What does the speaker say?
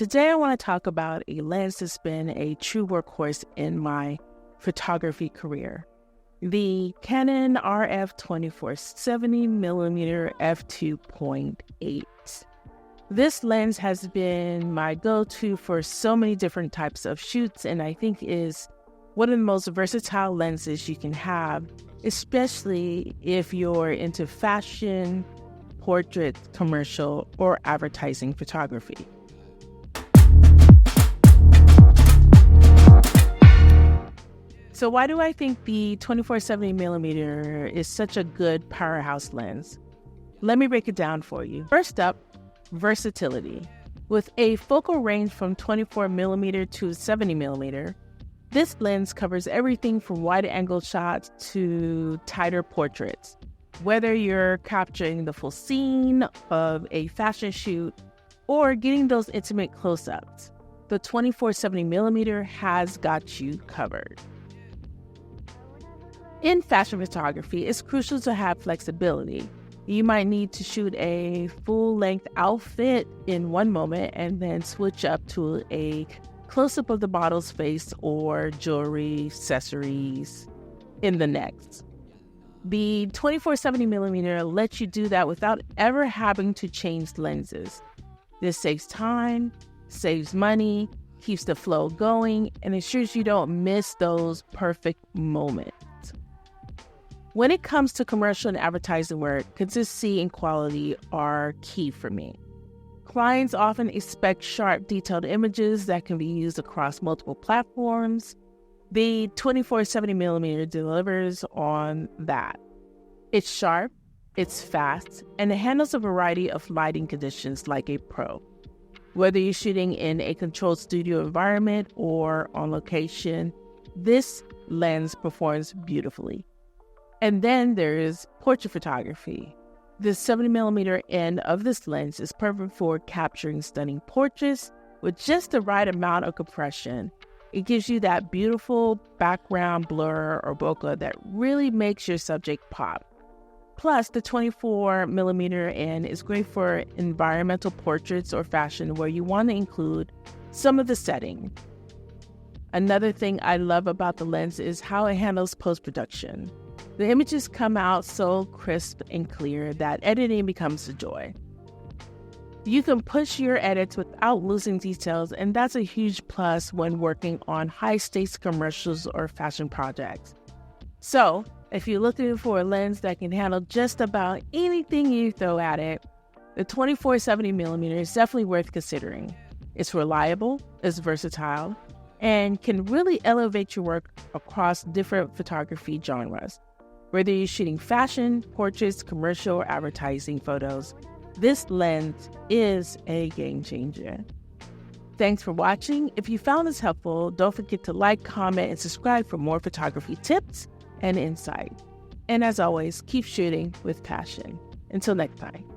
Today I want to talk about a lens that's been a true workhorse in my photography career. The Canon RF 24-70mm f2.8. This lens has been my go-to for so many different types of shoots, and I think is one of the most versatile lenses you can have, especially if you're into fashion, portrait, commercial, or advertising photography. So why do I think the 24-70mm is such a good powerhouse lens? Let me break it down for you. First up, versatility. With a focal range from 24mm to 70mm, this lens covers everything from wide-angle shots to tighter portraits. Whether you're capturing the full scene of a fashion shoot or getting those intimate close-ups, the 24-70mm has got you covered. In fashion photography, it's crucial to have flexibility. You might need to shoot a full-length outfit in one moment and then switch up to a close-up of the model's face or jewelry, accessories in the next. The 24-70mm lets you do that without ever having to change lenses. This saves time, saves money, keeps the flow going, and ensures you don't miss those perfect moments. When it comes to commercial and advertising work, consistency and quality are key for me. Clients often expect sharp, detailed images that can be used across multiple platforms. The 24-70mm delivers on that. It's sharp, it's fast, and it handles a variety of lighting conditions like a pro. Whether you're shooting in a controlled studio environment or on location, this lens performs beautifully. And then there is portrait photography. The 70mm end of this lens is perfect for capturing stunning portraits with just the right amount of compression. It gives you that beautiful background blur or bokeh that really makes your subject pop. Plus, the 24mm end is great for environmental portraits or fashion where you want to include some of the setting. Another thing I love about the lens is how it handles post-production. The images come out so crisp and clear that editing becomes a joy. You can push your edits without losing details, and that's a huge plus when working on high-stakes commercials or fashion projects. So, if you're looking for a lens that can handle just about anything you throw at it, the 24-70mm is definitely worth considering. It's reliable, it's versatile, and can really elevate your work across different photography genres. Whether you're shooting fashion, portraits, commercial, or advertising photos, this lens is a game changer. Thanks for watching. If you found this helpful, don't forget to like, comment, and subscribe for more photography tips and insight. And as always, keep shooting with passion. Until next time.